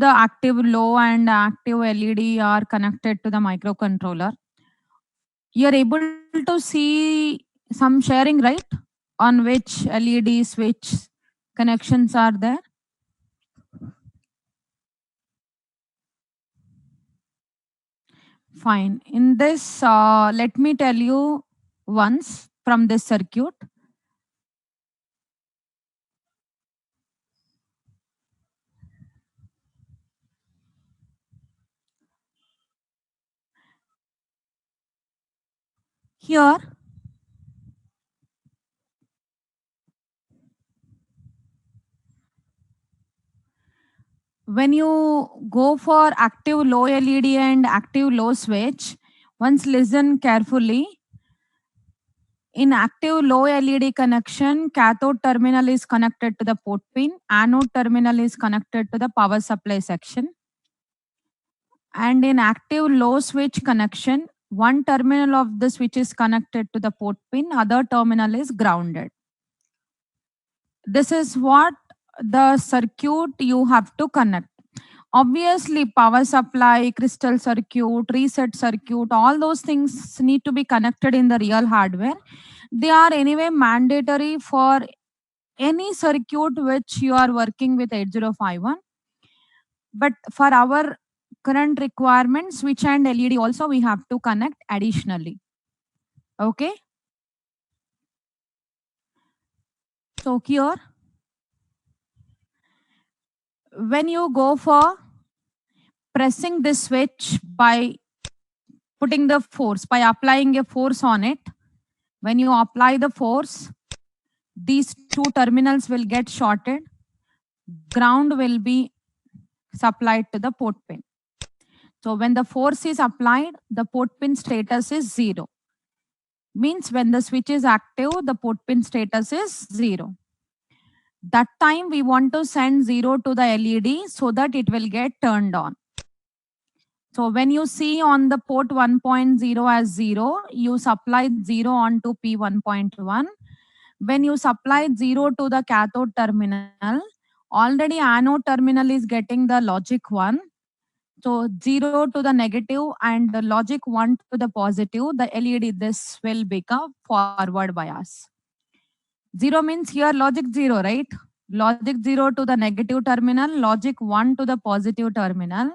the active low and active LED are connected to the microcontroller. You're able to see some sharing, right? On which LED switch connections are there. Fine. In this, let me tell you once from this circuit. Here, when you go for active low LED and active low switch, once listen carefully. In active low LED connection, cathode terminal is connected to the port pin, anode terminal is connected to the power supply section. And in active low switch connection, one terminal of the switch is connected to the port pin, other terminal is grounded. This is what the circuit you have to connect. Obviously, power supply, crystal circuit, reset circuit, all those things need to be connected in the real hardware. They are anyway mandatory for any circuit which you are working with 8051. But for our current requirement, switch and LED also we have to connect additionally. Okay. So here, when you go for pressing this switch by putting the force, by applying a force on it, when you apply the force, these two terminals will get shorted. Ground will be supplied to the port pin. So when the force is applied, the port pin status is 0. Means when the switch is active, the port pin status is 0. That time we want to send 0 to the LED so that it will get turned on. So when you see on the port 1.0 as 0, you supply 0 onto P1.1. When you supply 0 to the cathode terminal, already anode terminal is getting the logic 1. So 0 to the negative and the logic 1 to the positive, the LED, this will become forward bias. 0 means here logic 0, right? Logic 0 to the negative terminal, logic 1 to the positive terminal.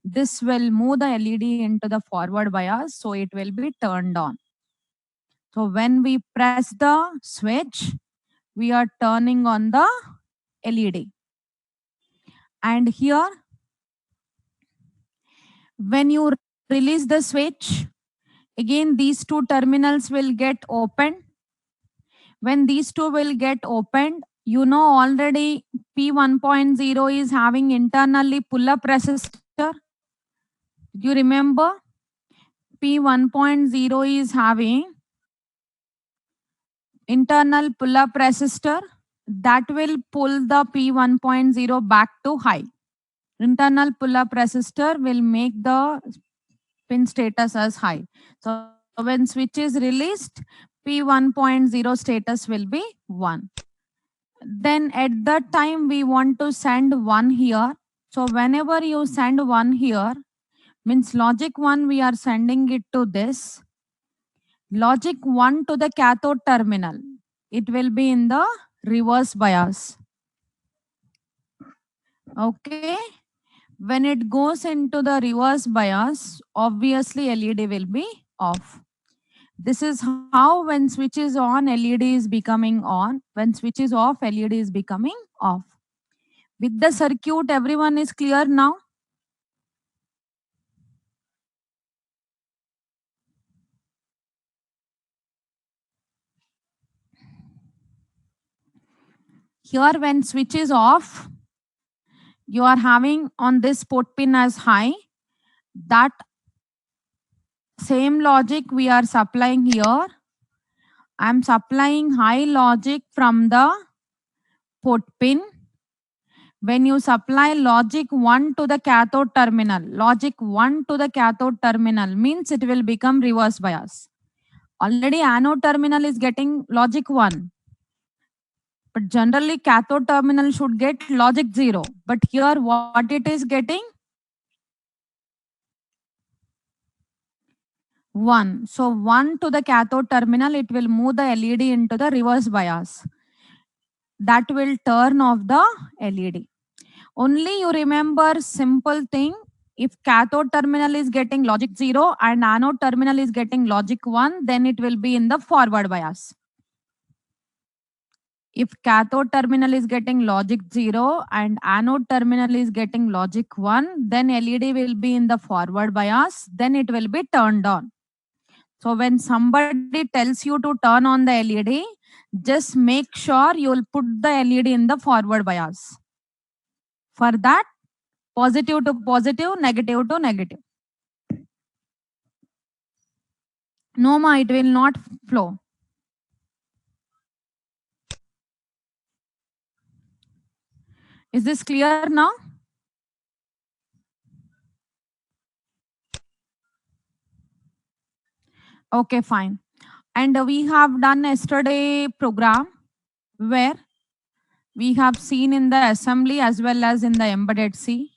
This will move the LED into the forward bias, so it will be turned on. So when we press the switch, we are turning on the LED. And here, when you release the switch, again these two terminals will get opened. When these two will get opened, you know already P1.0 is having internally pull-up resistor. Do you remember? P1.0 is having internal pull-up resistor that will pull the P1.0 back to high. Internal pull-up resistor will make the pin status as high. So when switch is released, P1.0 status will be 1. Then at that time we want to send 1 here. So whenever you send 1 here, means logic 1 we are sending it to this. Logic 1 to the cathode terminal. It will be in the reverse bias. Okay. When it goes into the reverse bias, obviously LED will be off. This is how when switch is on, LED is becoming on. When switch is off, LED is becoming off. With the circuit, everyone is clear now? Here when switch is off, you are having on this port pin as high. That same logic we are supplying here. I am supplying high logic from the port pin. When you supply logic 1 to the cathode terminal, logic 1 to the cathode terminal means it will become reverse bias. Already anode terminal is getting logic 1. But generally cathode terminal should get logic 0. But here what it is getting? 1. So 1 to the cathode terminal, it will move the LED into the reverse bias. That will turn off the LED. Only you remember simple thing. If cathode terminal is getting logic 0 and anode terminal is getting logic 1, then it will be in the forward bias. If cathode terminal is getting logic 0 and anode terminal is getting logic 1, then LED will be in the forward bias, then it will be turned on. So when somebody tells you to turn on the LED, just make sure you will put the LED in the forward bias. For that, positive to positive, negative to negative. No, ma, it will not flow. Is this clear now? Okay, fine. And we have done yesterday program where we have seen in the assembly as well as in the embedded C.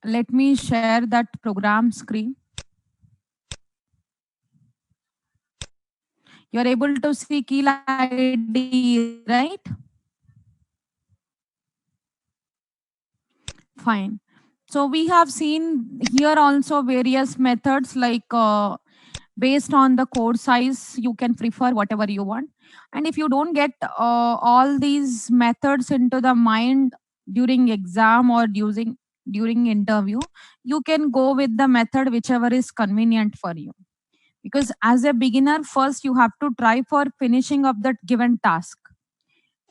Let me share that program screen. You're able to see key ID, right? Fine. So we have seen here also various methods like based on the code size, you can prefer whatever you want. And if you don't get all these methods into the mind during exam or during interview, you can go with the method whichever is convenient for you. Because as a beginner, first you have to try for finishing up that given task.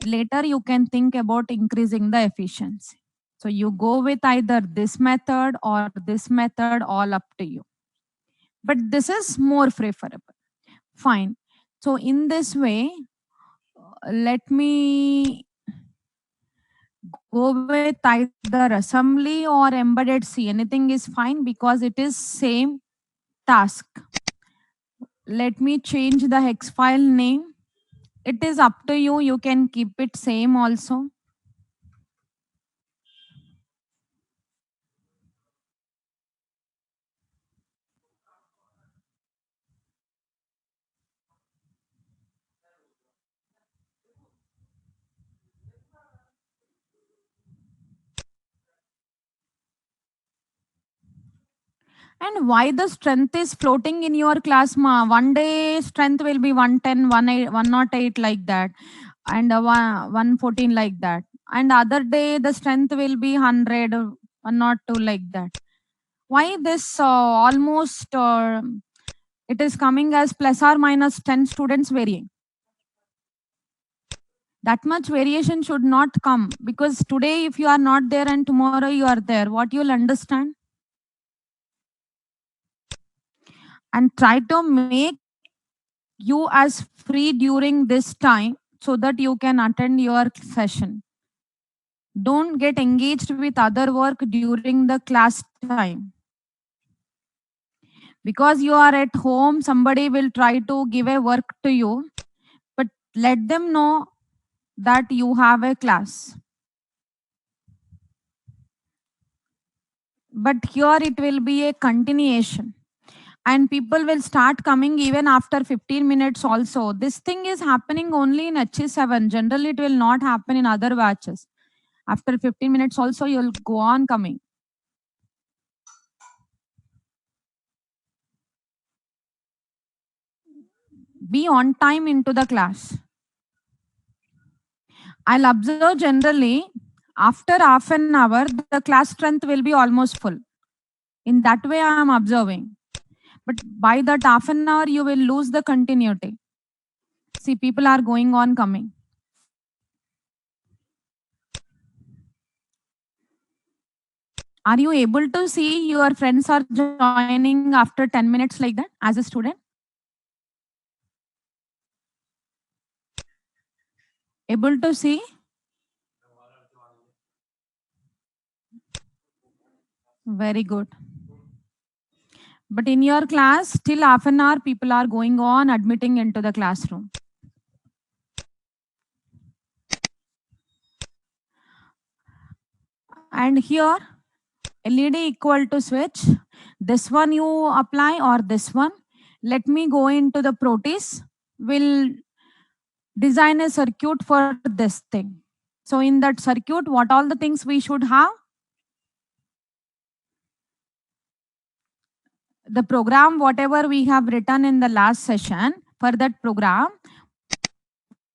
Later you can think about increasing the efficiency. So you go with either this method or this method, all up to you. But this is more preferable. Fine. So in this way, let me go with either assembly or embedded C. Anything is fine because it is same task. Let me change the hex file name. It is up to you. You can keep it same also. And why the strength is floating in your class, ma? One day strength will be 110, 108 like that, and 114 like that. And other day the strength will be 100, 102 like that. Why this almost it is coming as plus or minus 10 students varying? That much variation should not come because today if you are not there and tomorrow you are there, what you'll understand? And try to make you as free during this time so that you can attend your session. Don't get engaged with other work during the class time. Because you are at home, somebody will try to give a work to you, but let them know that you have a class. But here it will be a continuation. And people will start coming even after 15 minutes also. This thing is happening only in HE7. Generally, it will not happen in other batches. After 15 minutes also, you'll go on coming. Be on time into the class. I'll observe generally after half an hour, the class strength will be almost full. In that way, I am observing. But by that half an hour, you will lose the continuity. See, people are going on coming. Are you able to see your friends are joining after 10 minutes like that as a student? Able to see? Very good. But in your class, till half an hour, people are going on admitting into the classroom. And here, LED equal to switch. This one you apply or this one. Let me go into the Proteus. We'll design a circuit for this thing. So in that circuit, what all the things we should have? The program, whatever we have written in the last session, for that program,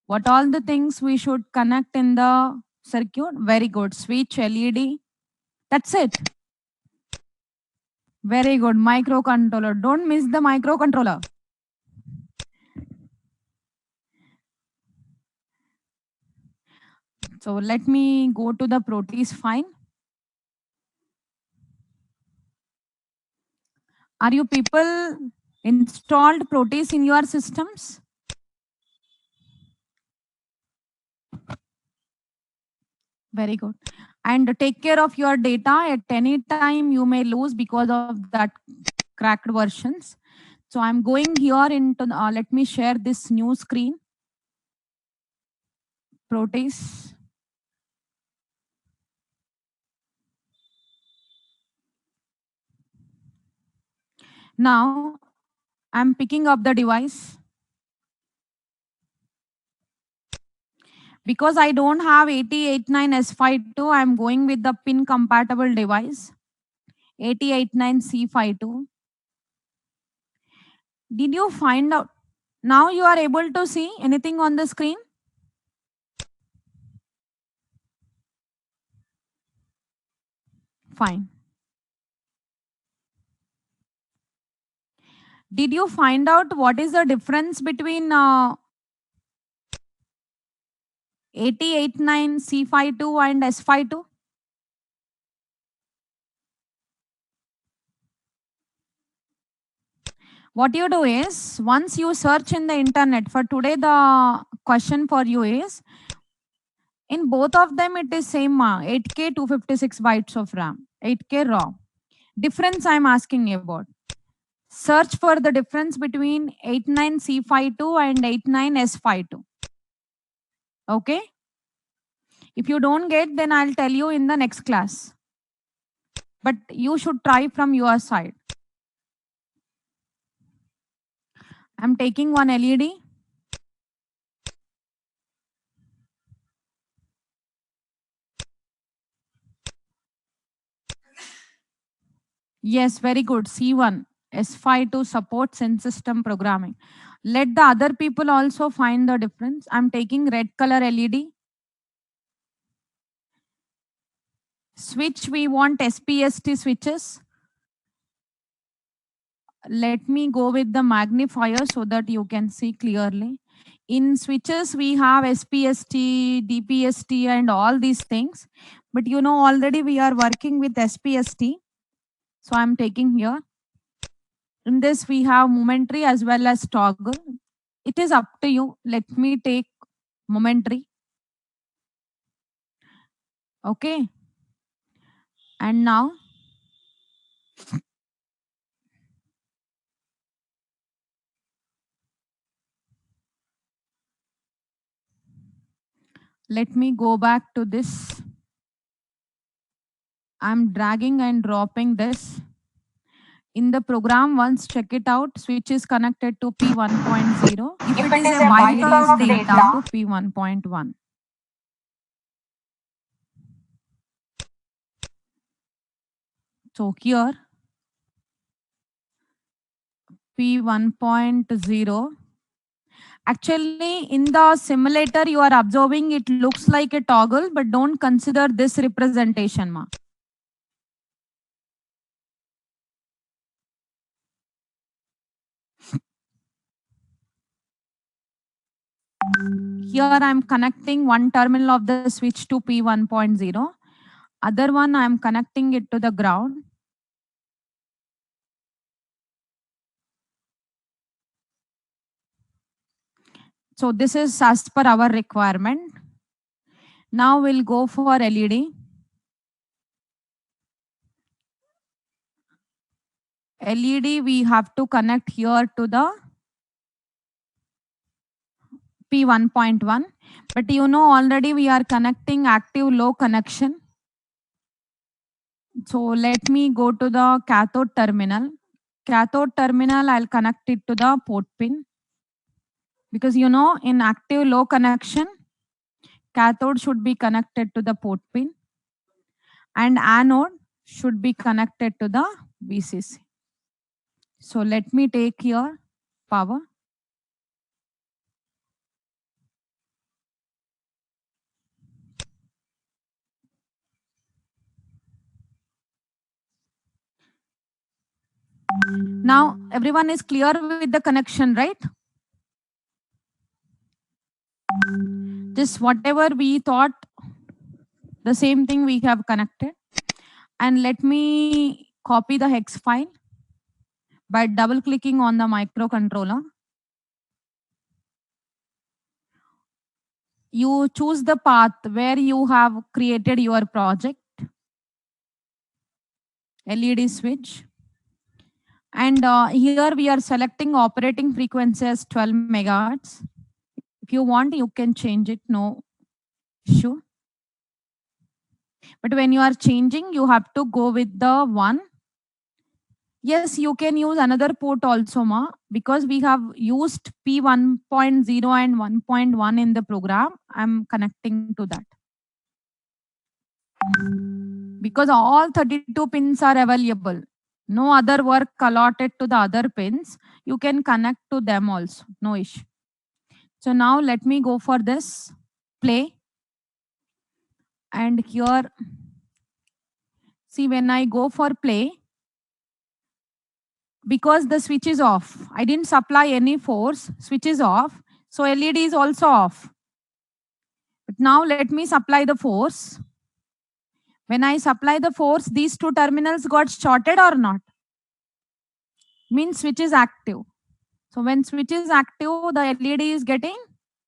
what all the things we should connect in the circuit? Very good. Switch, LED. That's it. Very good. Microcontroller. Don't miss the microcontroller. So let me go to the Proteus file. Are you people installed Proteus in your systems? Very good. And take care of your data. At any time you may lose because of that cracked versions. So I'm going here into, let me share this new screen. Proteus. Now I'm picking up the device. Because I don't have 8089S52, I'm going with the pin compatible device. 8089C52. Did you find out? Now you are able to see anything on the screen? Fine. Did you find out what is the difference between 8089C52 and S52? What you do is, once you search in the internet, for today the question for you is, in both of them it is same 8K 256 bytes of RAM, 8K raw. Difference I am asking about. Search for the difference between 89C52 and 89S52. Okay? If you don't get, then I'll tell you in the next class. But you should try from your side. I'm taking one LED. Yes, very good. C1. S52 supports in system programming. Let the other people also find the difference. I'm taking red color LED. Switch, we want SPST switches. Let me go with the magnifier so that you can see clearly. In switches, we have SPST, DPST and all these things. But you know, already we are working with SPST. So I'm taking here. In this, we have momentary as well as toggle. It is up to you. Let me take momentary. Okay. And now, let me go back to this. I'm dragging and dropping this. In the program, once check it out, switch is connected to P1.0. If it is a byte of data to P1.1. So here, P1.0. Actually, in the simulator, you are observing it looks like a toggle, but don't consider this representation, ma. Here I'm connecting one terminal of the switch to P1.0. Other one I'm connecting it to the ground. So this is as per our requirement. Now we'll go for LED. LED we have to connect here to the P1.1, but you know already we are connecting active low connection. So let me go to the cathode terminal. Cathode terminal, I'll connect it to the port pin, because you know in active low connection, cathode should be connected to the port pin and anode should be connected to the VCC. So let me take here power. Now everyone is clear with the connection, right? Just whatever we thought, the same thing we have connected. And let me copy the hex file by double clicking on the microcontroller. You choose the path where you have created your project, LED switch. And here we are selecting operating frequency as 12 megahertz. If you want, you can change it, no issue. But when you are changing, you have to go with the one. Yes, you can use another port also, ma, because we have used P1.0 and 1.1 in the program. I'm connecting to that. Because all 32 pins are available. No other work allotted to the other pins. You can connect to them also. No issue. So now let me go for this play. And here, see, when I go for play, because the switch is off, I didn't supply any force, switch is off. So LED is also off. But now let me supply the force. When I supply the force, these two terminals got shorted or not? Means switch is active. So when switch is active, the LED is getting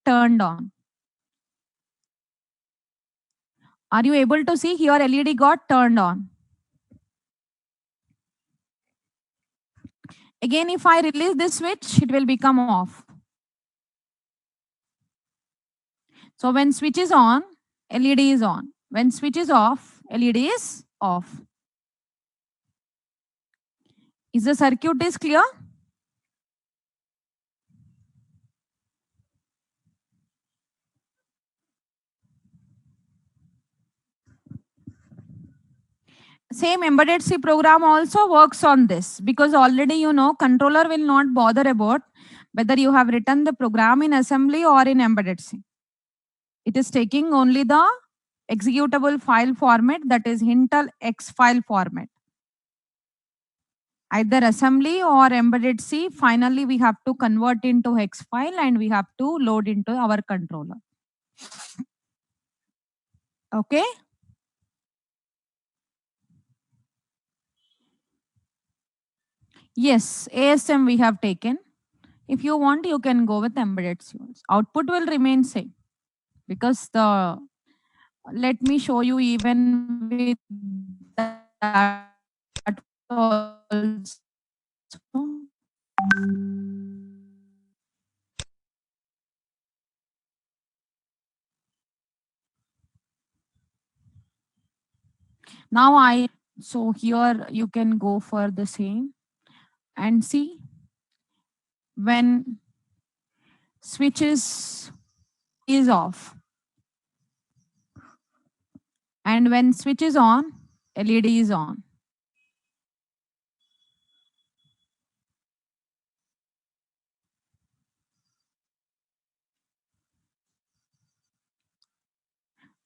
turned on. Are you able to see here LED got turned on? Again, if I release this switch, it will become off. So when switch is on, LED is on. When switch is off, LED is off. Is the circuit is clear? Same embedded C program also works on this, because already you know controller will not bother about whether you have written the program in assembly or in embedded C. It is taking only the executable file format, that is Intel X file format. Either assembly or embedded C, finally we have to convert into hex file and we have to load into our controller. Okay. Yes, ASM we have taken. If you want, you can go with embedded C. Output will remain same, because the, let me show you even with that also. Now so here you can go for the same and see when switch is off and when switch is on, LED is on.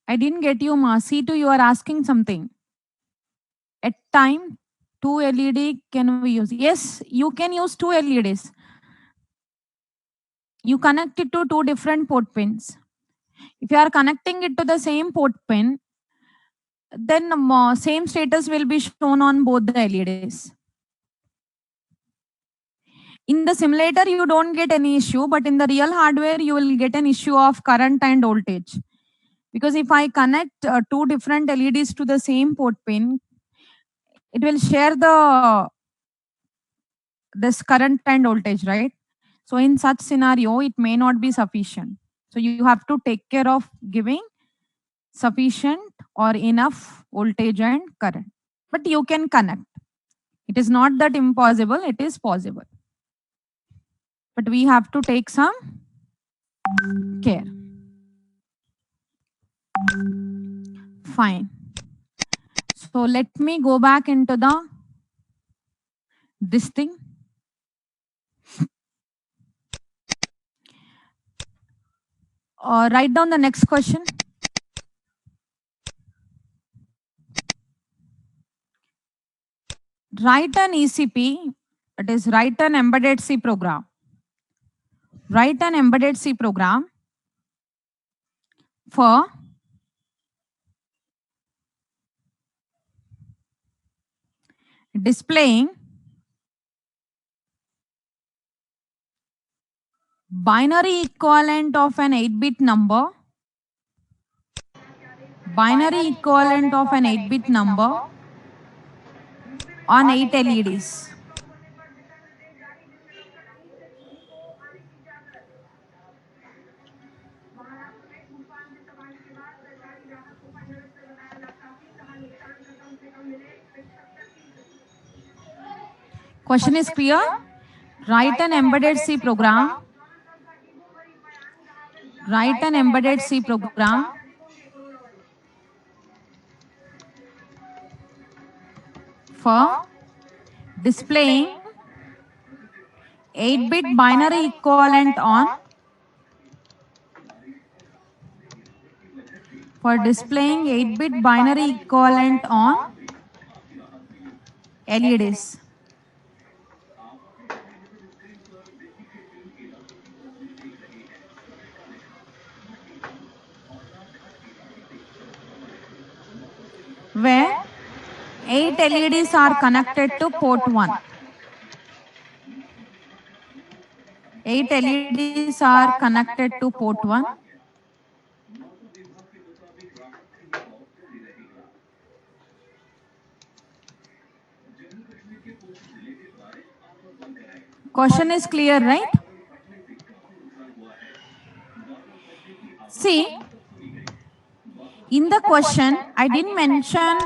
I didn't get you, Ma. C2, you are asking something. At time, 2 LED can we use? Yes, you can use 2 LEDs. You connect it to 2 different port pins. If you are connecting it to the same port pin, then same status will be shown on both the LEDs. In the simulator, you don't get any issue, but in the real hardware, you will get an issue of current and voltage. Because if I connect 2 different LEDs to the same port pin, it will share the this current and voltage, right? So in such scenario, it may not be sufficient. So you have to take care of giving sufficient or enough voltage and current. But you can connect. It is not that impossible, it is possible. But we have to take some care. Fine. So let me go back into this thing. Write down the next question. Write an ECP, that is write an embedded C program. Write an embedded C program for displaying binary equivalent of an 8-bit number, binary equivalent of an 8-bit number on 8 LEDs. Question is clear? Write an embedded C program. Write an embedded C program for displaying 8-bit binary equivalent on for displaying 8-bit binary equivalent on LEDs. Where 8 LEDs are connected to port 1. 8 LEDs are connected to port 1. Question is clear, right? See, in the question, I didn't mention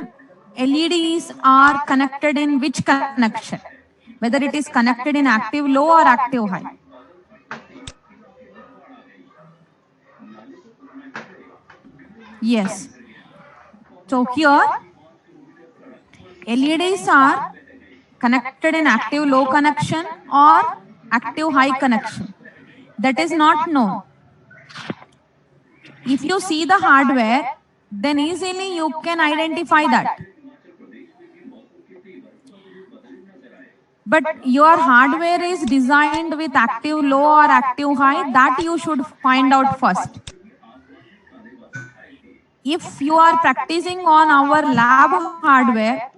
LEDs are connected in which connection, whether it is connected in active low or active high. Yes. So here, LEDs are connected in active low connection or active high connection. That is not known. If you see the hardware, then easily you can identify that. But your hardware is designed with active low or active high, that you should find out first. If you are practicing on our lab hardware,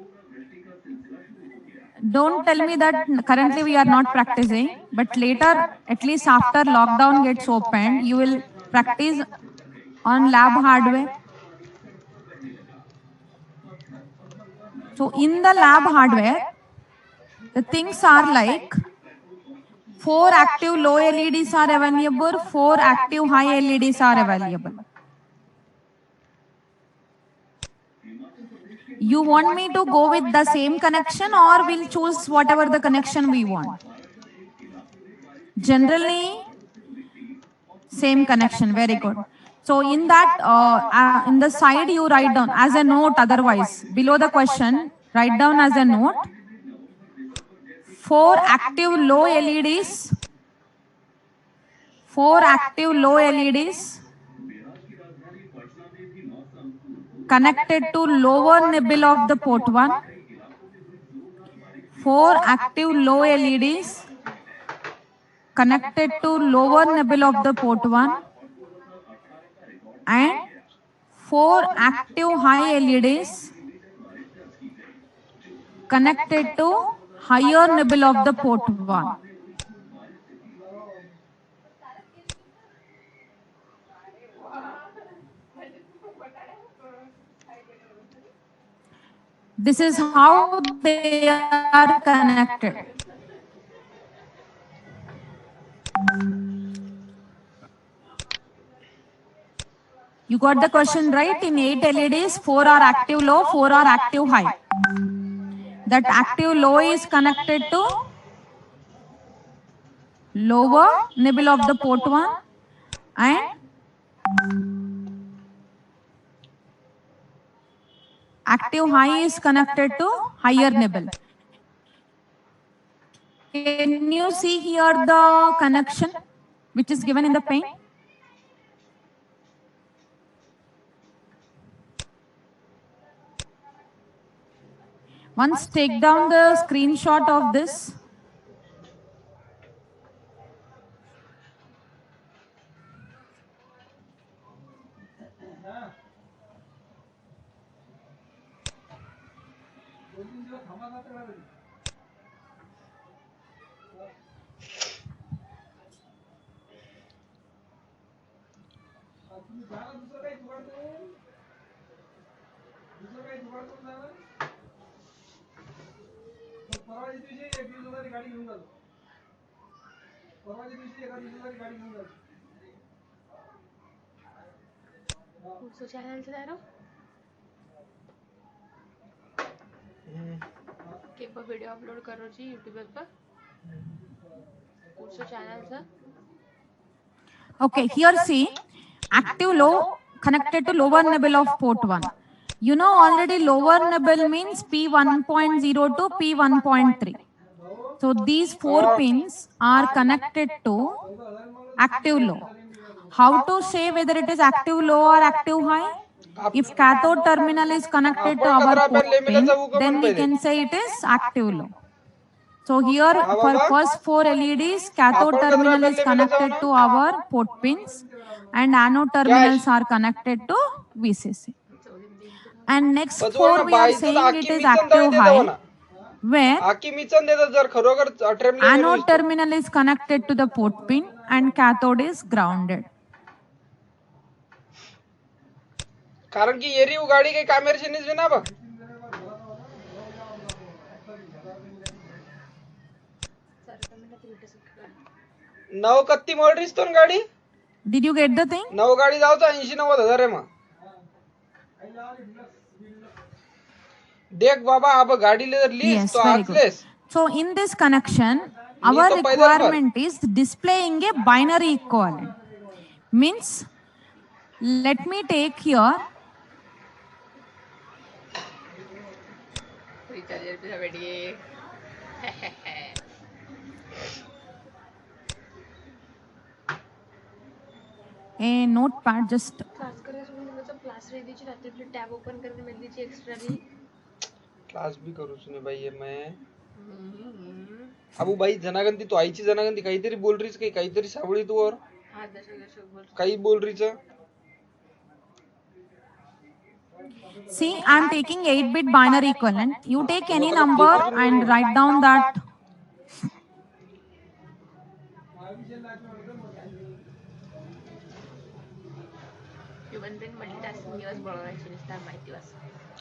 don't tell me that currently we are not practicing, but later, at least after lockdown gets opened, you will practice on lab hardware. So in the lab hardware, the things are like 4 active low LEDs are available, 4 active high LEDs are available. You want me to go with the same connection or we'll choose whatever the connection we want? Generally, same connection, very good. So in that, in the side you write down as a note otherwise, below the question, write down as a note, 4 active low LEDs, 4 active low LEDs connected to lower nibble of the port 1, 4 active low LEDs connected to lower nibble of the port 1 and 4 active high LEDs connected to higher nibble of the port 1. This is how they are connected. You got the question right. In 8 LEDs, 4 are active low, 4 are active high. That active low is connected to lower nibble of the port 1 and active high is connected to higher nibble. Can you see here the connection which is given in the pane? Once take down the screenshot of this. Channel से के video upload करो जी YouTube पर channel से. Okay, here see active low connected to lower nibble of port 1. You know already lower nibble means P1.0 to P1.3. So these 4 pins are connected to active low. How to say whether it is active low or active high? If cathode terminal is connected to our port pin, then we can say it is active low. So here for first 4 LEDs, cathode terminal is connected to our port pins and anode terminals are connected to VCC. And next 4 we are saying it is active high, where anode terminal is connected to the port pin and cathode is grounded. कारण की येरी उगाड़ी के कामेर से ना बा नव कत्ती मोडरीस तो गाड़ी. Did you get the thing? नव गाड़ी जाओ तो 80-90 हजार है देख बाबा अब गाड़ी ले लीस तो आज less. So in this connection, our requirement is displaying a binary equivalent. Means, let me take here a notepad. Just tab open करके मिल दीजिए एक्स्ट्रा भी क्लास भी करू सुने भाई ये मैं अबू भाई जनागंती तो आईची जनागंती काहीतरी बोल रहीस काही काहीतरी सावळी तू और हां दशक बोल काही बोल रहीस. see, I am taking 8-bit binary equivalent. You take any number and write down that. Human brain multitasking दिवस बनवायची नसता माहिती वास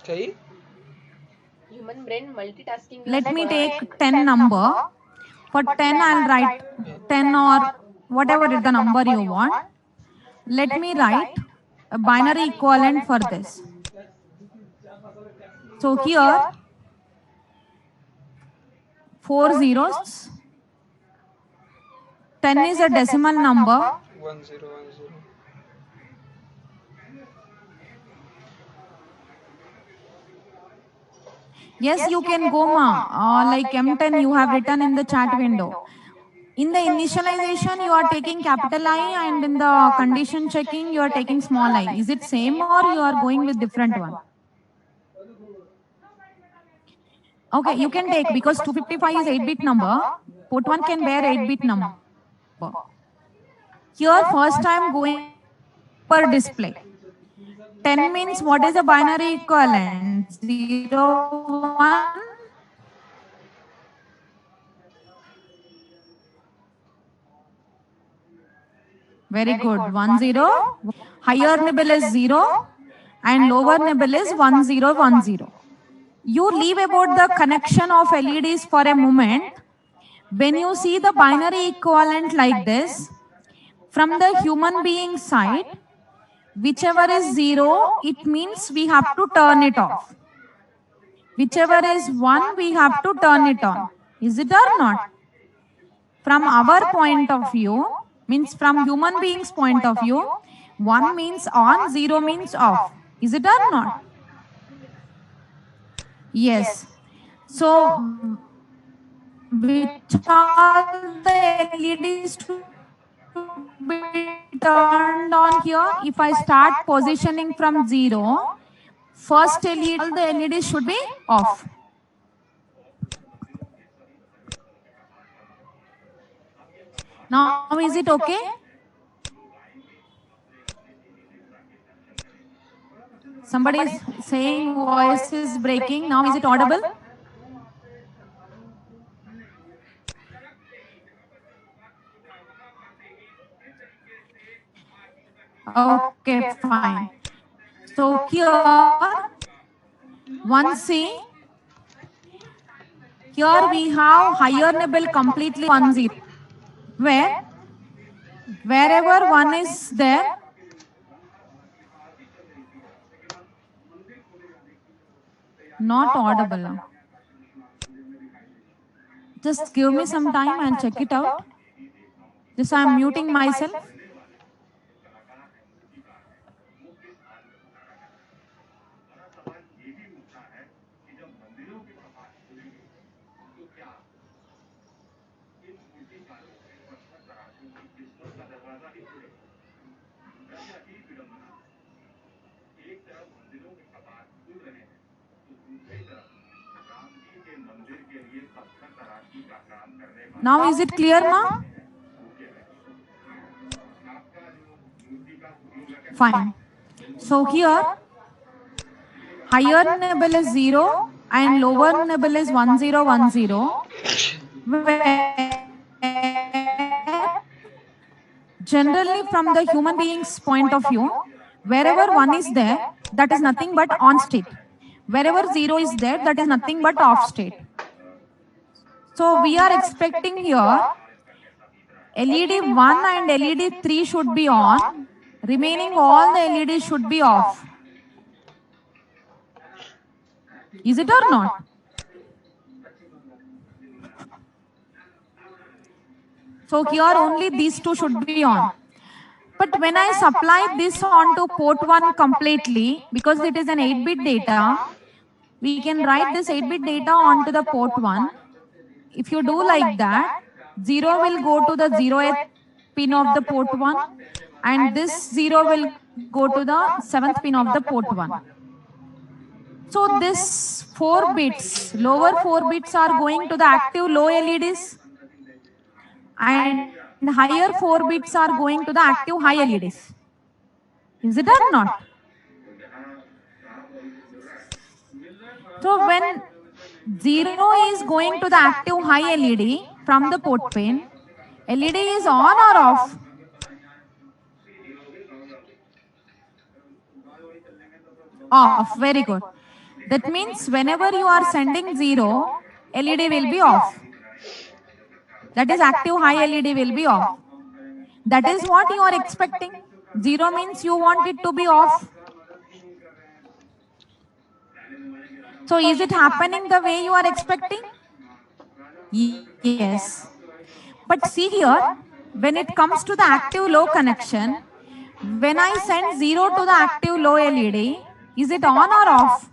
काही human brain multitasking. Let me take 10 number. For 10, I'll write 10 or whatever is the number you want. Let me write a binary equivalent for this. So here, 4 zeros. 10 is a decimal number. 1010. Yes, you can go ma. Like M10 you have written in the chat window. In the initialization you are taking capital I and in the condition checking you are taking small I. Is it same or you are going with different one? Okay, you can take because 255 is 8-bit number. Port 1 can bear 8-bit number. Here first I am going per display. 10 means what is the binary equivalent? 0, 1. Very good. 1, 0. Higher nibble is 0 and lower nibble is 1, 0, 1, 0. You leave about the connection of LEDs for a moment. When you see the binary equivalent like this, from the human being side, whichever is 0, it means we have to turn it off. Whichever is 1, we have to turn it on. Is it or not? From our point of view, means from human beings' point of view, 1 means on, 0 means off. Is it or not? Yes. So, which are the LEDs to be turned on here? If I start positioning from 0, first LED, all the LEDs should be off. Now, is it okay? Somebody is saying voice is breaking. Now, is it audible? Okay, fine. So here, one see, here we have higher nibble completely 1 0. Wherever 1 is there, not audible. Just give me some time and check it out. Just I am muting myself. Now is it clear now? Fine. So here, higher nibble is 0 and lower nibble is 1 0 1 0. Generally, from the human being's point of view, wherever 1 is there, that is nothing but on state. Wherever 0 is there, that is nothing but off state. So we are expecting here LED 1 and LED 3 should be on. Remaining all the LEDs should be off. Is it or not? So here only these two should be on. But when I supply this onto port 1 completely, because it is an 8-bit data, we can write this 8-bit data onto the port 1. If you do like that, 0 will go to the 0th pin of the port 1 and this 0 will go to the 7th pin of the port 1. So this 4 bits, lower 4 bits are going to the active low LEDs and higher 4 bits are going to the active high LEDs. Is it or not? So when 0 is going to the active high LED from the port pin, LED is on or off? Off, very good. That means whenever you are sending 0, LED will be off. That is active high LED will be off. That is what you are expecting. 0 means you want it to be off. So is it happening the way you are expecting? Yes. But see here, when it comes to the active low connection, when I send 0 to the active low LED, is it on or off?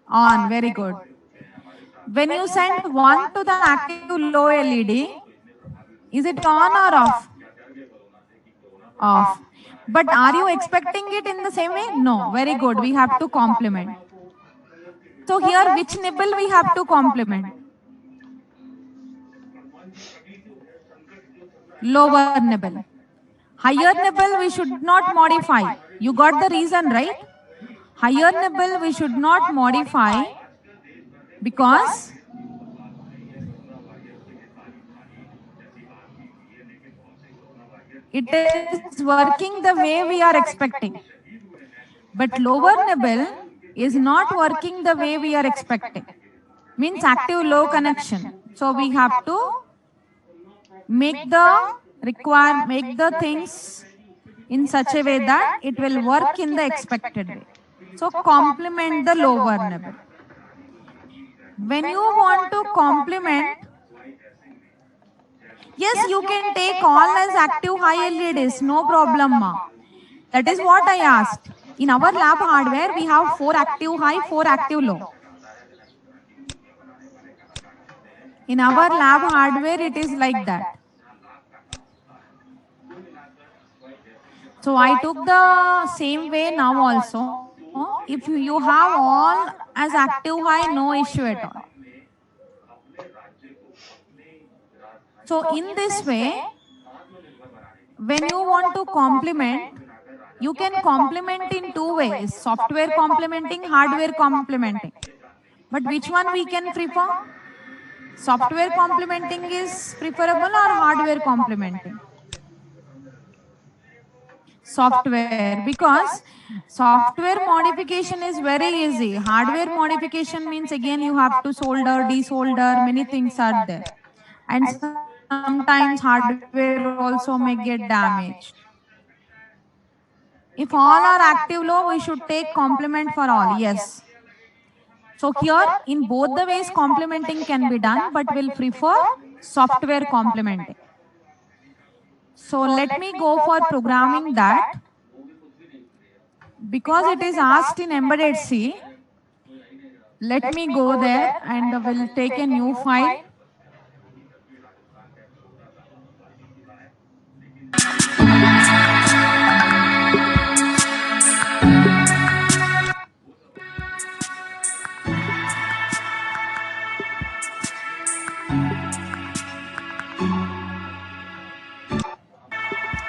On, very good. When you send 1 to the active low LED, is it on or off? Off. But are you expecting it in the same way? No, very good. We have to complement. So here, which nibble we have to complement? Lower nibble. Higher nibble we should not modify. You got the reason, right? Higher nibble we should not modify because it is working the way we are expecting. But lower nibble is not working the way we are expecting. Means active low connection. So we have to make the things in such a way that it will work in the expected way. So complement the lower nibble. When you want to complement, yes, you can take all as active high LEDs, no problem, ma. That is what I asked. In our lab hardware, we have 4 active high, 4 active low. In our lab hardware, it is like that. So I took the same way now also. If you have all as active high, no issue at all. So in this way, when you want to complement, you can complement in 2 ways, software complementing, hardware complementing. But which one we can prefer? Software complementing is preferable or hardware complementing? Software, because software modification is very easy. Hardware modification means again you have to solder, desolder, many things are there. And sometimes hardware also may get damaged. If all are active low, we should take complement for all, yes. So here in both the ways complementing can be done, but we'll prefer software complementing. So let me go for programming that. Because it is asked in embedded C, let me go there and we'll take a new file.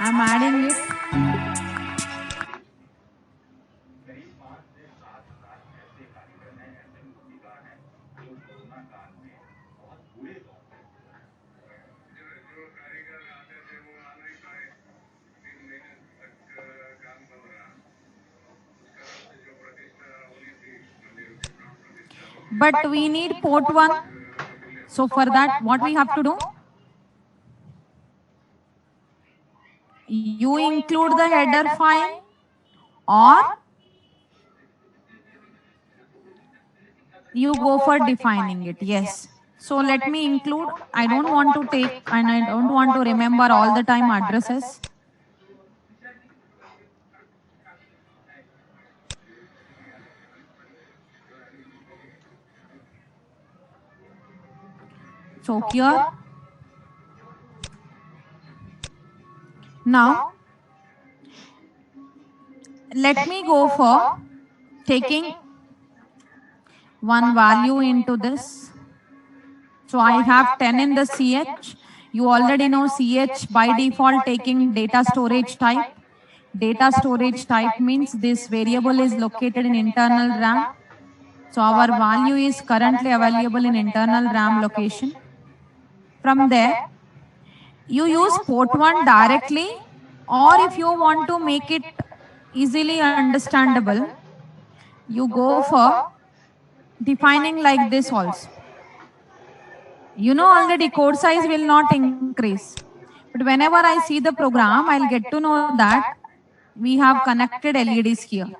I'm adding it. But we need port 1. So for that, what we have to do? You include the header file or you go for defining it. Yes. So let me include, I don't want to take and I don't want to remember all the time addresses. So here, now, let me go for taking one value into this. So I have 10 in the CH. You already know CH by default taking data storage type. Data storage type means this variable is located in internal RAM. So our value is currently available in internal RAM location. From there, you use port 1 directly, or if you want to make it easily understandable, you go for defining like this also. You know already code size will not increase. But whenever I see the program, I'll get to know that we have connected LEDs here.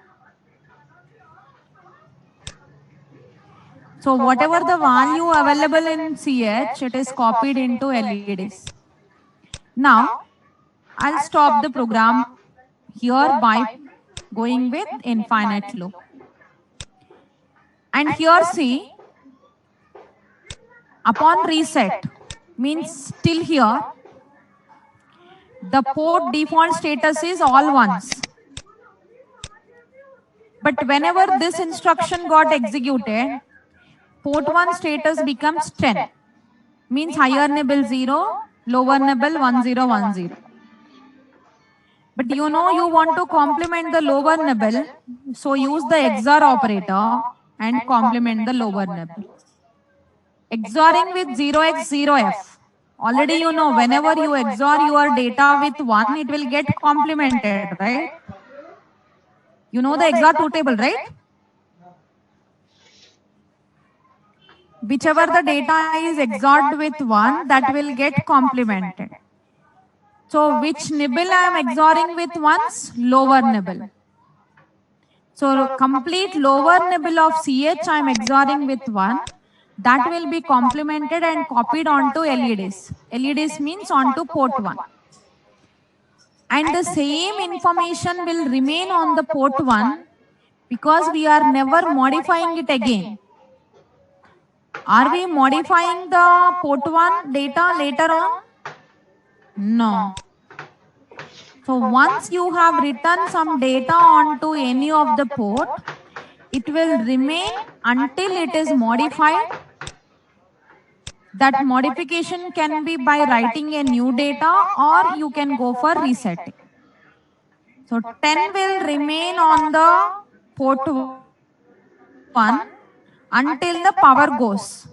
So whatever the value available in CH, it is copied into LEDs. Now, I'll stop the program here by going with infinite loop. And here see, upon reset, means till here, the port default status is all ones. But whenever this instruction got executed, port 1 status becomes 10. Means higher nibble 0, lower nibble 1010. But you know you want to complement the lower nibble, so use the XOR operator and complement the lower nibble. XORing with 0x0f. Already you know whenever you XOR your data with 1, it will get complemented, right? You know the XOR truth table, right? Whichever the data is XORed with 1, that will get complemented. So which nibble I am XORing with once? Lower nibble. So complete lower nibble of CH I am XORing with 1. That will be complemented and copied onto LEDs. LEDs means onto port 1. And the same information will remain on the port 1 because we are never modifying it again. Are we modifying the port 1 data later on? No. So once you have written some data onto any of the port, it will remain until it is modified. That modification can be by writing a new data or you can go for resetting. So 10 will remain on the port 1 until the power goes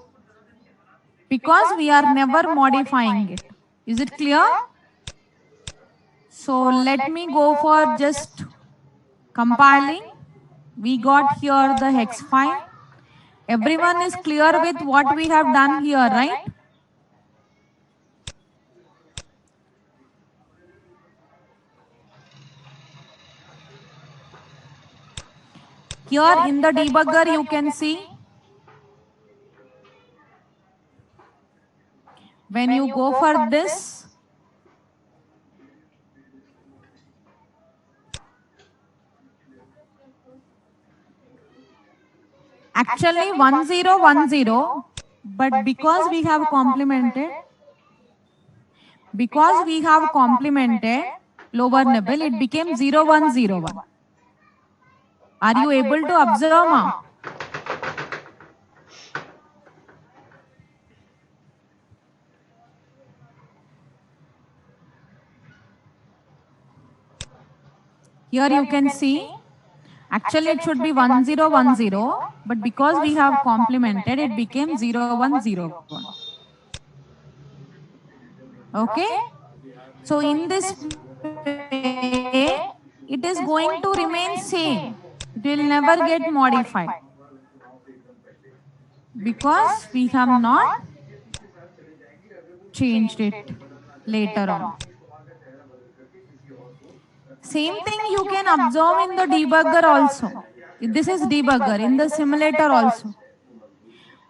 because we are never modifying it. Is it clear? So let me go for just compiling. We got here the hex file. Everyone is clear with what we have done here, right? Here in the debugger you can see when you go for this, actually 1010, but because we have complemented lower nibble, it became 0101. Are you able to observe now? Here you can see, actually it should be 1010, but because we have complemented, it became 0101. Okay? So in this way, it is going to remain same. It will never get modified because we have not changed it later on. Same thing you can observe in the debugger also. This is debugger, in the simulator also.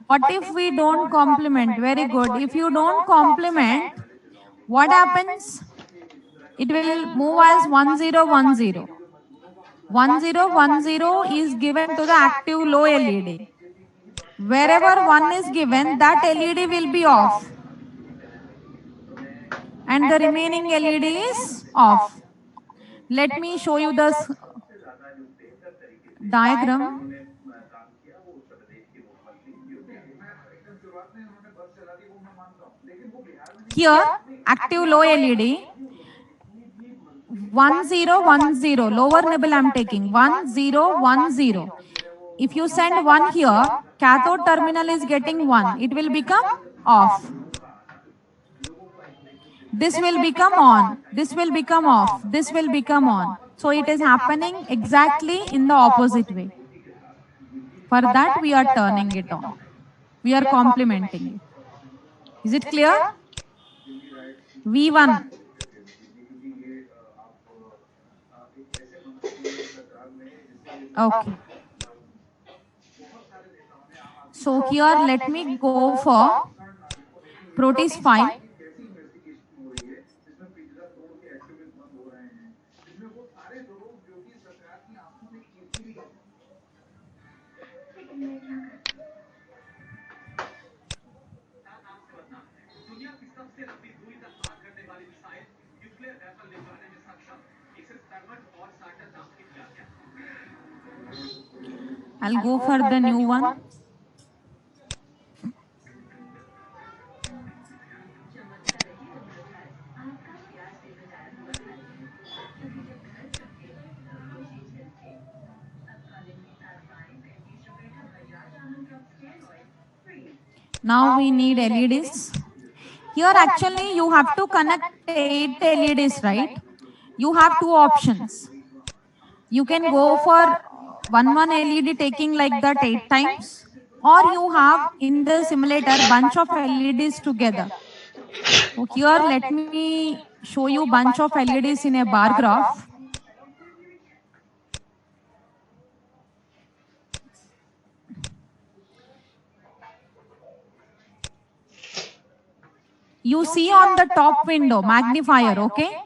What if we don't complement? Very good. If you don't complement, what happens? It will move as 1010. 1010 is given to the active low LED. Wherever 1 is given, that LED will be off. And the remaining LED is off. Let me show you the diagram. Here, active low LED, 1010, lower nibble I am taking, 1010. If you send 1 here, cathode terminal is getting 1. It will become off. This will become on. This will become off. This will become on. So it is happening exactly in the opposite way. For that, we are turning it on. We are complementing it. Is it clear? V1. Okay. So here, let me go for Proteus 5. I'll go for the new one. Now we need LEDs. Here actually you have to connect 8 LEDs, right? You have 2 options. You can go for one LED taking like that 8 times, or you have in the simulator bunch of LEDs together. So here let me show you bunch of LEDs in a bar graph. You see on the top window, magnifier, okay?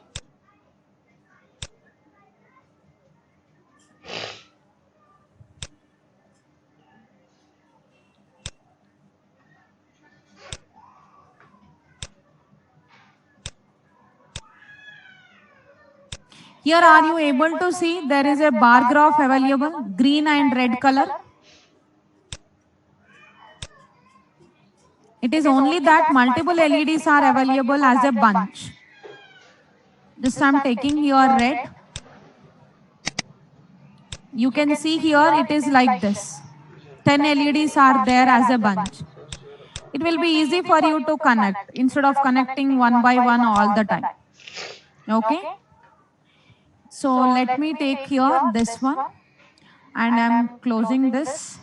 Here are you able to see there is a bar graph available, green and red color. It is only that multiple LEDs are available as a bunch. Just I'm taking here red. You can see here it is like this. 10 LEDs are there as a bunch. It will be easy for you to connect instead of connecting one by one all the time. Okay? So let me take here this one and I'm closing this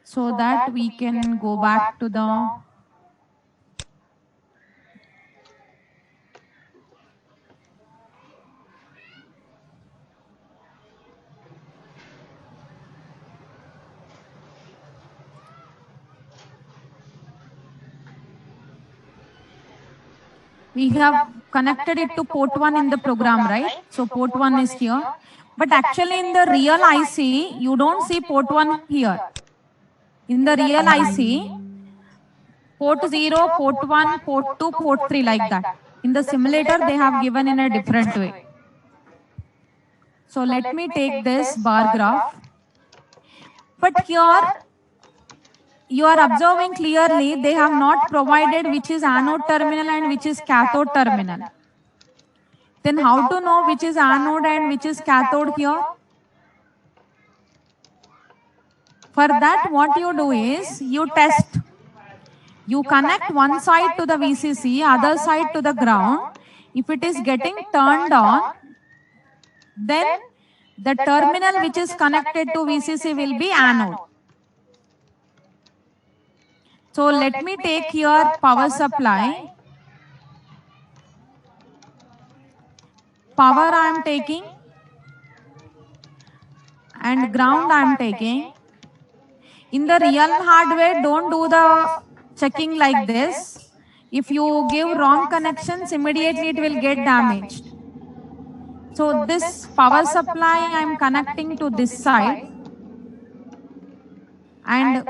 so that we can go back to the we have connected it to port 1 in the program, right? So port 1 is here. But actually in the real IC, you don't see port 1 here. In the real IC, port 0, port 1, port 2, port 3 like that. In the simulator, they have given in a different way. So let me take this bar graph. But here, you are observing clearly, they have not provided which is anode terminal and which is cathode terminal. Then how to know which is anode and which is cathode here? For that, what you do is, you test. You connect one side to the VCC, other side to the ground. If it is getting turned on, then the terminal which is connected to VCC will be anode. So let me take here power supply. Power I am taking and ground I am taking. In the real hardware, don't do the checking like this. If you give wrong connections, immediately it will get damaged. So this power supply I am connecting to this side and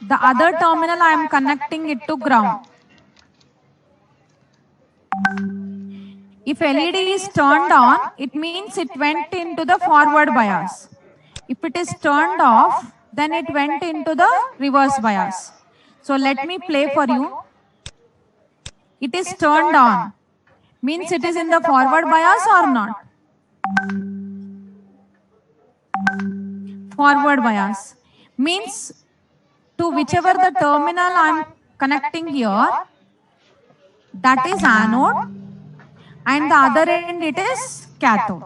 the other terminal I am connecting it to ground. If LED is turned on, it means it went into the forward bias. If it is turned off, then it went into the reverse bias. So let me play for you. It is turned on. Means it is in the forward bias or not? Forward bias. Means to whichever the terminal I am connecting here, that is anode and the other end it is cathode.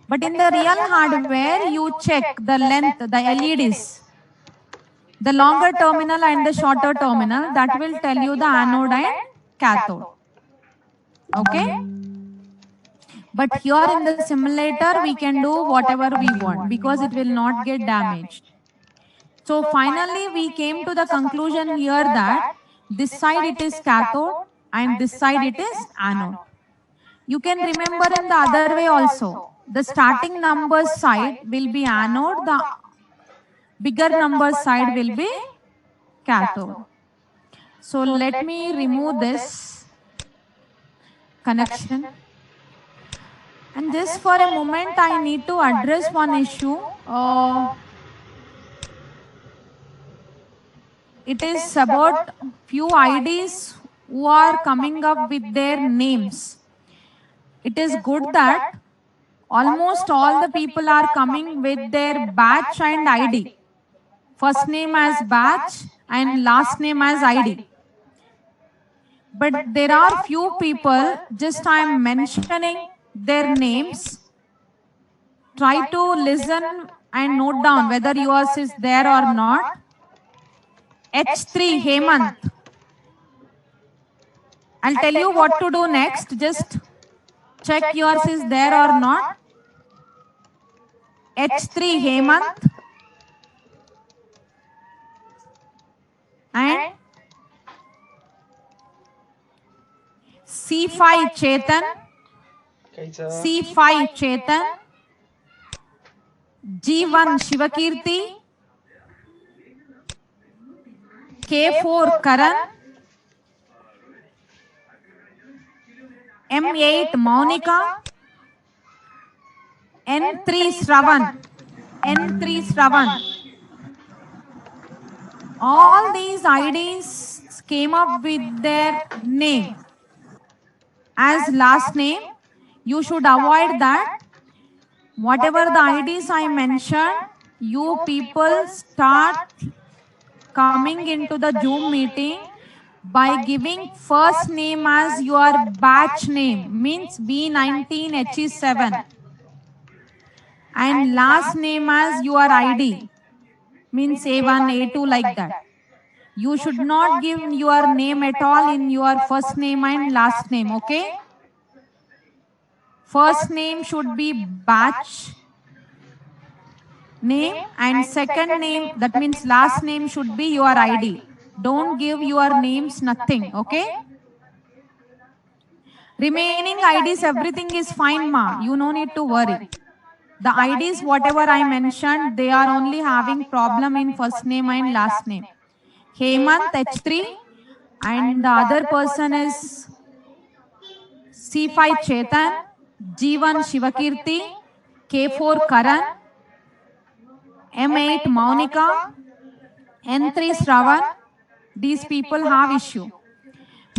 But in the real hardware, you check the length, the LEDs, the longer terminal and the shorter terminal, that will tell you the anode and cathode. Okay? But here in the simulator, we can do whatever we want because it will not get damaged. So finally, we came to the conclusion here that this side it is cathode and this side it is anode. You can remember in the other way also. The starting number side will be anode, the bigger number side will be cathode. So let me remove this connection. And just for a moment, I need to address one issue. It is about few IDs who are coming up with their names. It is good that almost all the people are coming with their batch and ID. First name as batch and last name as ID. But there are few people, just I am mentioning their names. Try to listen and note down whether yours is there or not. H3 Hemant. I'll tell you what to do next. Just check yours is there or not. H3 Hemant and C5 Chetan, काहीचं C5 Chetan, G1 Shivakirti, K4 Karan, M8 Monica, N3 Shravan, N3 Shravan. All these IDs came up with their name as last name. You should avoid that. Whatever the IDs I mentioned, you people start coming into the Zoom meeting by giving first name as your batch name, means B19HE7, and last name as your ID, means A1, A2, like that. You should not give your name at all in your first name and last name, okay? First name should be batch name, and second name, that means last name, should be your ID. Don't give your names, nothing, okay? Remaining IDs, everything is fine, ma. You no need to worry. The IDs, whatever I mentioned, they are only having problem in first name and last name. Hemant H3, and the other person is C5 Chetan, G1 Shivakirti, K4 Karan, M8 Monica, N3 Shravan. These people have issue.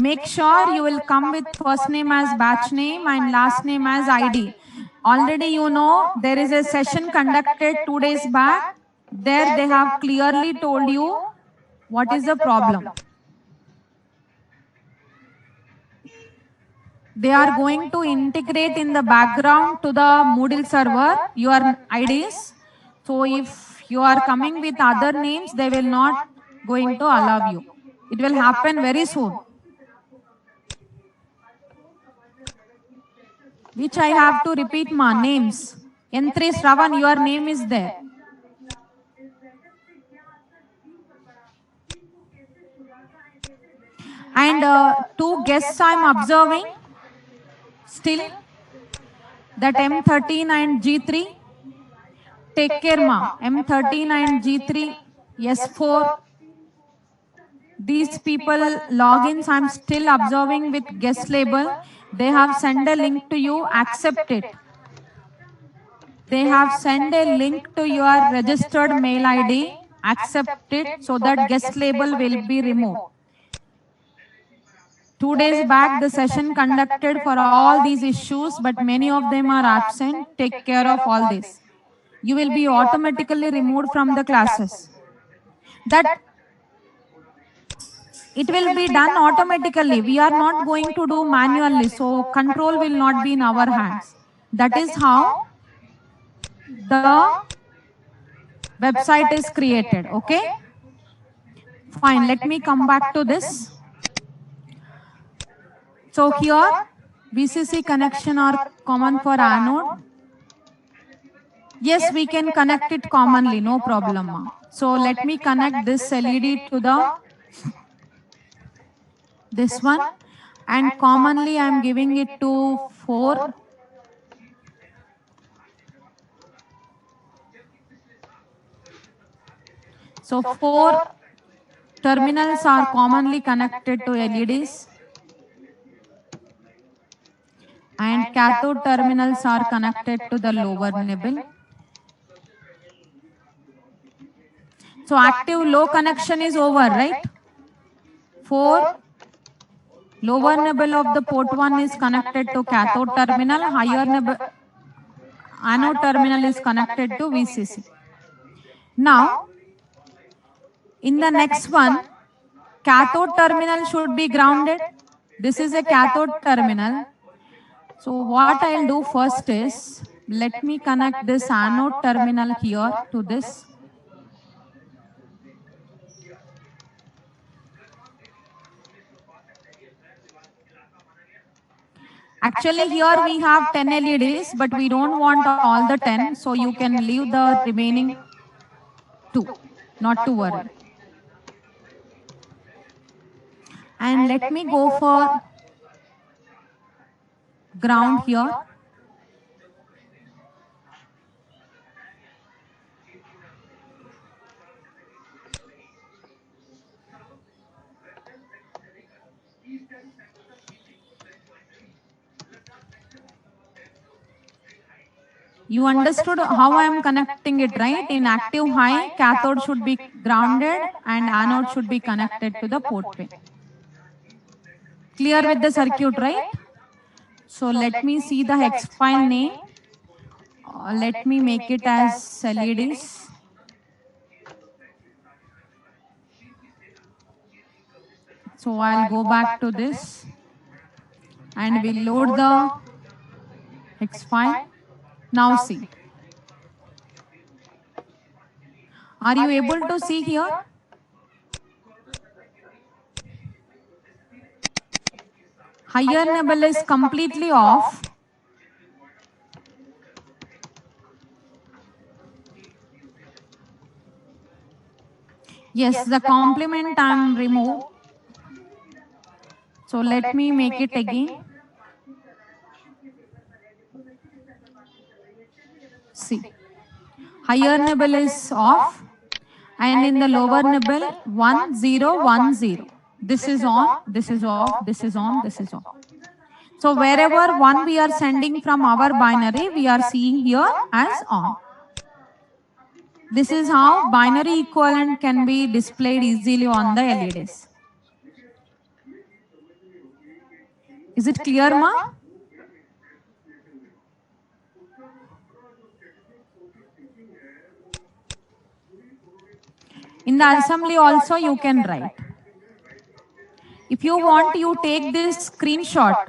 Make sure you will come with first name as batch name and last name as ID. Already you know there is a session conducted 2 days back. There they have clearly told you what is the problem. They are going to integrate in the background to the Moodle server your IDs. So if you are coming with other names, they will not going to allow you. It will happen very soon. Which I have to repeat my names. N3 Shravan, your name is there. And two guests I am observing still, that M13 and G3. Take care, ma. M13 and G3, S4. These people logins I am still observing with guest label. They have sent a link to you, accept it. They have sent a link to your registered mail ID, accept it, so that guest label will be removed. 2 days back, the session conducted for all these issues, but many of them are absent. Take care of all this. You will be automatically removed from the classes. That it will be done automatically. We are not going to do manually, so control will not be in our hands. That is how the website is created, okay? Fine, let me come back to this. So here, VCC connection are common for anode. Yes, we can connect it commonly, no problem. So let me connect this LED to the this one, and commonly I am giving it to 4. So 4 terminals are commonly connected to LEDs, and cathode terminals are connected to the lower nibble. So active low connection is over, right? 4 lower nibble of the port 1 is connected to cathode terminal, higher nibble anode terminal is connected to VCC. Now, in the next one, cathode terminal should be grounded. This is a cathode terminal. So what I'll do first is, let me connect this anode terminal here to this. Actually, here we have 10 LEDs, but we don't want all the 10, so you can leave the remaining 2, not to worry. And let me go for ground here. You understood how I am connecting it, right? In active high, cathode should be grounded and anode should be connected to the port pin. Clear with the circuit, right? So let me see the hex file name. Let me make it as LEDs. So I'll go back to this and we'll load the hex file. Now see. Are you able to see here? Higher nibble is completely off. Yes, the complement I'm removed. So let me make it again. See, higher nibble is off and in the lower nibble 1 0 1 0. This is on, this is off, this is on, this is off. So wherever one we are sending from our binary, we are seeing here as on. This is how binary equivalent can be displayed easily on the LEDs. Is it clear, ma? In the assembly also you can write. If you want, you take this screenshot.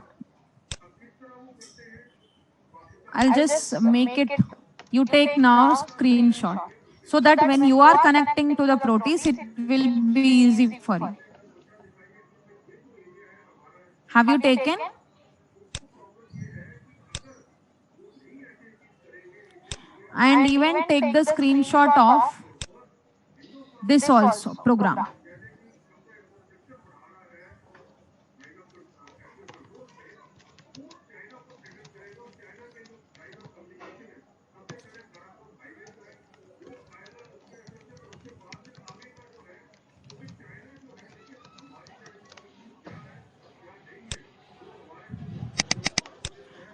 I'll just make it, you take now screenshot. So that when you are connecting to the Proteus, it will be easy for you. Have you taken? And even take the screenshot of this also, program.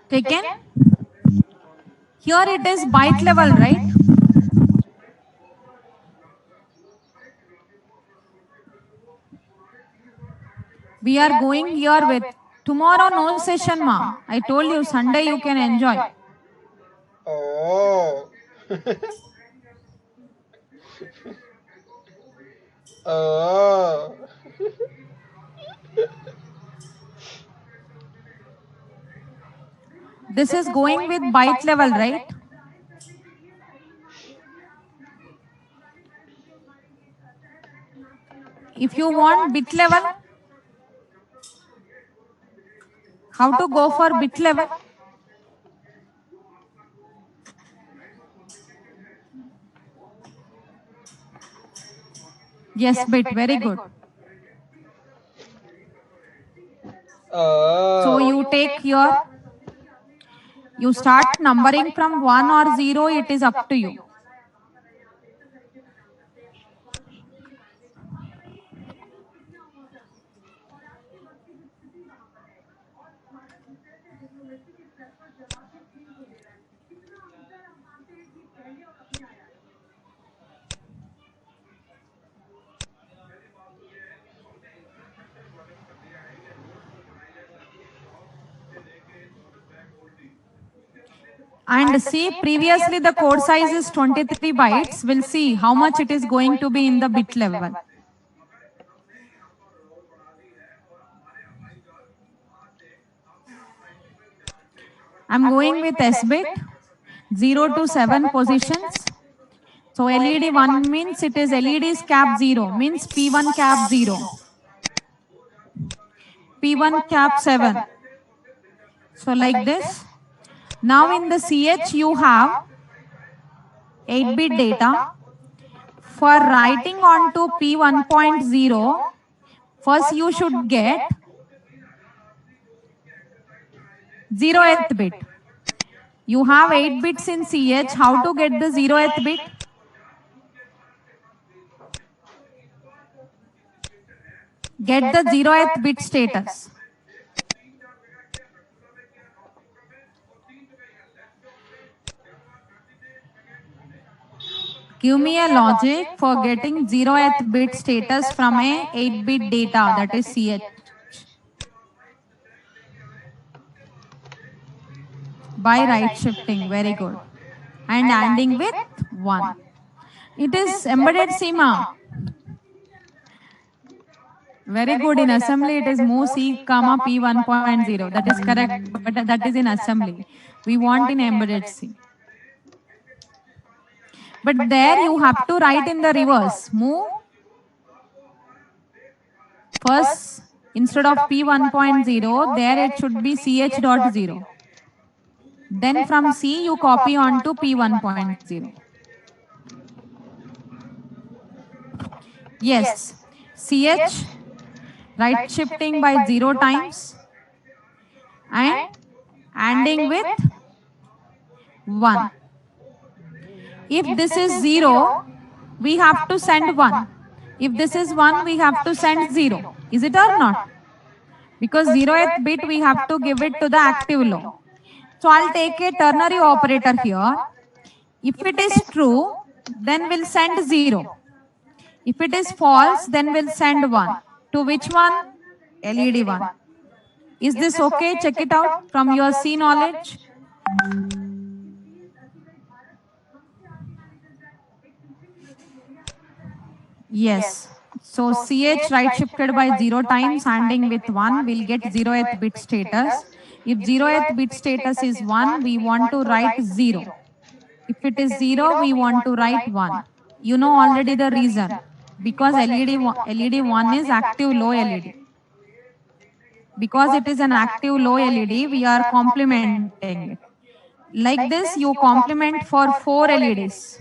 Taken? Here it is byte level, right? We are going here with tomorrow no session, ma. I told you Sunday you can enjoy. Oh. Oh. This is going with byte level, right? If you want bit level, how to go for bit level? Yes, bit, very good. So you take here, you start numbering from 1 or 0, it is up to you. And see, previously the code size is 23 bytes. We'll see how much it is going to be in the bit level. I'm going with S bit, 0 to 7 positions. So LED 1 means it is LED's cap 0, means P1 cap 0. P1 cap 7. So like this. Now in the CH you have 8-bit data. For writing onto P1.0, first you should get 0th bit. You have 8 bits in CH. How to get the 0th bit? Get the 0th bit status. Give me a logic for getting 0th bit status from a 8-bit data, that is CH. By right shifting, very good. And ending with 1. It is embedded CMA. Very good. In assembly, it is move C, comma P1.0. That is correct, but that is in assembly. We want in embedded C. But there you have to write in the reverse. Move first, instead of P1.0, there it should be CH.0. Then from C you copy on to P1.0. Yes, CH, right shifting by 0 times and ending with 1. If this is 0, we have to send 1. If this is 1, we have to send 0. Is it or not? Because 0th bit we have to give it to the active low. So I'll take a ternary operator here. If it is true, then we'll send 0. If it is false, then we'll send 1. To which one? LED 1. Is this okay? Check it out from your C knowledge. Yes. So CH right shifted by 0 times, ending with 1, we'll get 0th bit status. If 0th bit status is 1, we want to write 0. If it is 0, we want to write 1. You know already the reason. Because LED 1 is active low LED. Because it is an active low LED, we are complementing it. Like this, you complement for 4 LEDs.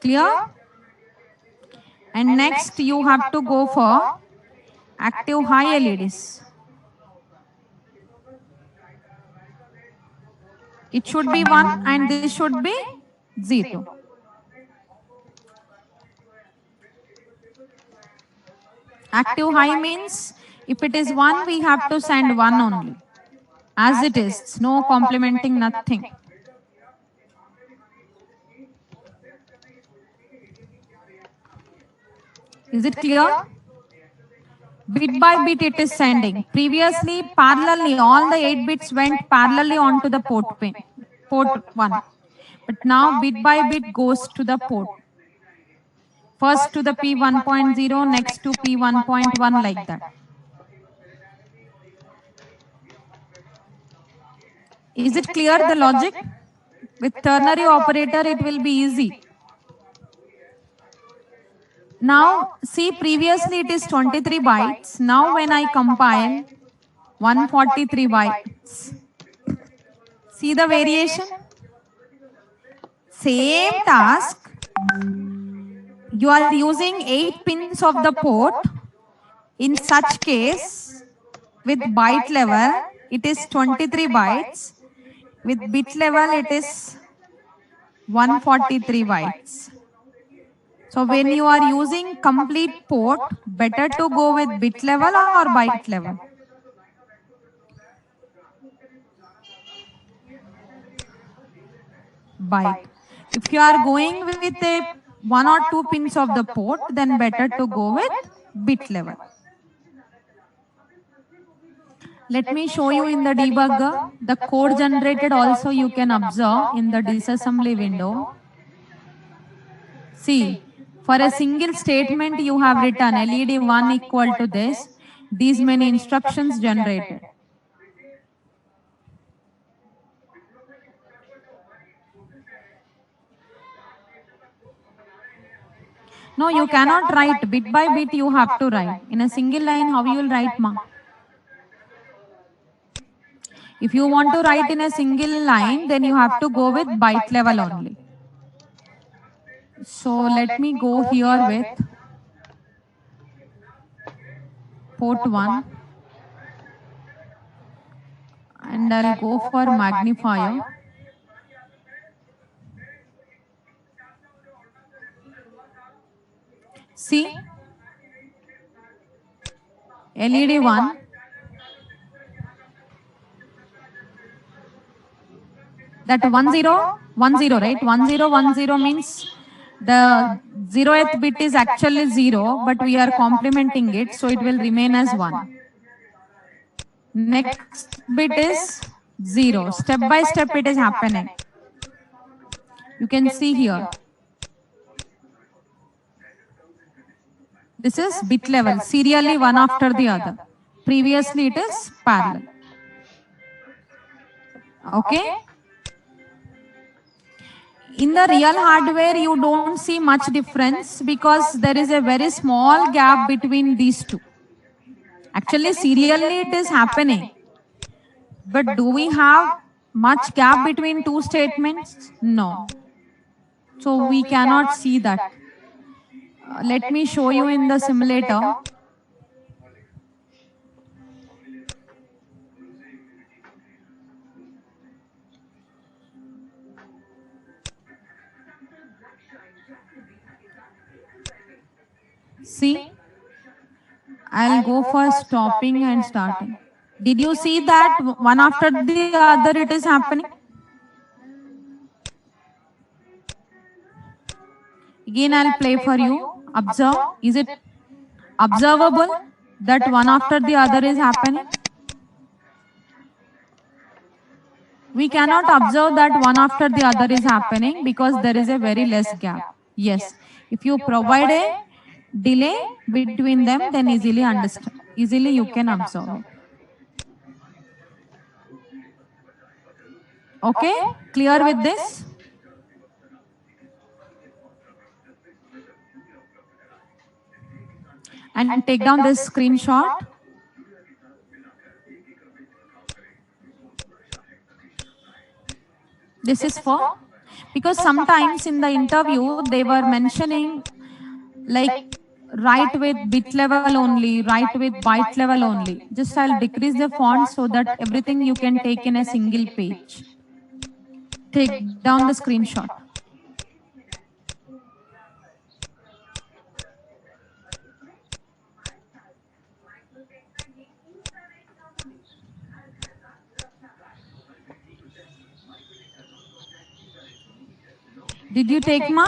Clear? And next you have to go for active high LEDs. It should be 1 and this should be 0. Active high means if it is 1, we have to send 1 only. As it is, no complementing, nothing. Is it clear? Bit by bit it is sending. Previously, parallelly, all the 8 bits went parallelly onto the port pin, port 1. But now bit by bit goes to the port. First to the P1.0, next to P1.1, like that. Is it clear the logic? With ternary operator, it will be easy. Now, see, previously it is 23 bytes. Now when I compile, 143 bytes. See the variation? Same task. You are using 8 pins of the port. In such case, with byte level, it is 23 bytes. With bit level, it is 143 bytes. So when you are using complete port, better to go with bit level or byte level? Byte. If you are going with a 1 or 2 pins of the port, then better to go with bit level. Let me show you in the debugger. The code generated also you can observe in the disassembly window. See, for a single statement you have written LED 1 equal to this, these many instructions generated. No, you cannot write bit by bit. You have to write in a single line. How you will write, ma? If you want to write in a single line, then you have to go with byte level only. So let me go here with port 1 and I'll go for magnifier. See, LED 1. That 1010, right? 1010 means the 0th bit is actually 0, but we are complementing it, so it will remain as 1. Next bit is 0. Step by step it is happening. You can see here. This is bit level, serially one after the other. Previously it is parallel. Okay? In the real hardware, you don't see much difference because there is a very small gap between these two. Actually, serially it is happening. But do we have much gap between two statements? No. So we cannot see that. Let me show you in the simulator. See, I'll go for stopping and starting. Did you see that one after the other it is happening? Again, I'll play for you. Observe. Is it observable that one after the other is happening? We cannot observe that one after the other is happening because there is a very less gap. Yes. If you provide a delay between them, then easily you can observe it. Okay? Clear with this? And take down this screenshot. This is for, because sometimes in the interview they were mentioning like write with bit level only, write with byte level only. Just I'll decrease the font so that everything you can take in a single page. Take down the screenshot. Did you take, ma?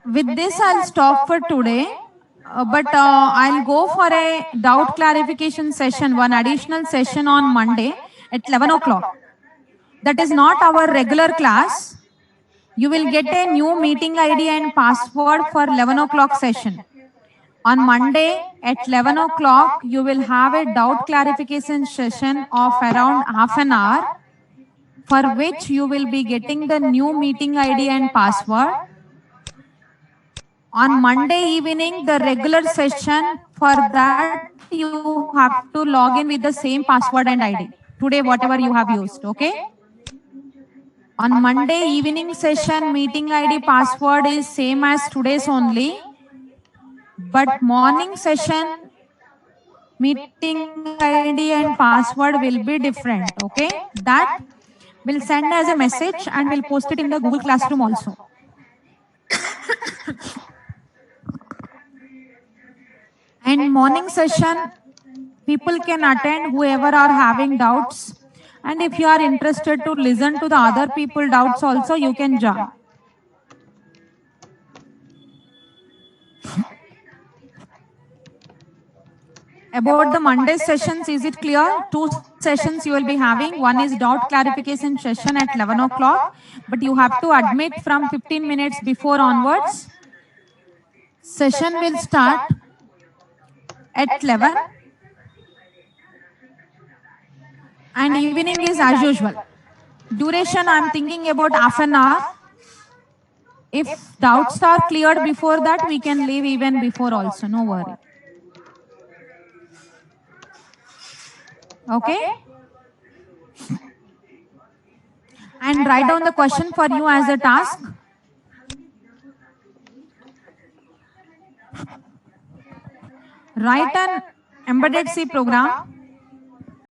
With this, I'll stop for today. But I'll go for a doubt clarification session, one additional session on Monday at 11 o'clock. That is not our regular class. You will get a new meeting ID and password for 11 o'clock session. On Monday at 11 o'clock, you will have a doubt clarification session of around half an hour, for which you will be getting the new meeting ID and password. On Monday evening, the regular session, for that you have to log in with the same password and ID. Today, whatever you have used, okay? On Monday evening session, meeting ID password is same as today's only. But morning session, meeting ID and password will be different, okay? That will send as a message and we'll post it in the Google Classroom also. And morning session, people can attend, whoever are having doubts. And if you are interested to listen to the other people doubts also, you can join. About the Monday sessions, is it clear? 2 sessions you will be having. One is doubt clarification session at 11 o'clock, but you have to admit from 15 minutes before onwards. Session will start at 11. And evening is as usual. Duration, I'm thinking about half an hour. If doubts are cleared before that, we can leave even before also, no worry. Okay? And write down the question for you as a task. Write an embedded C program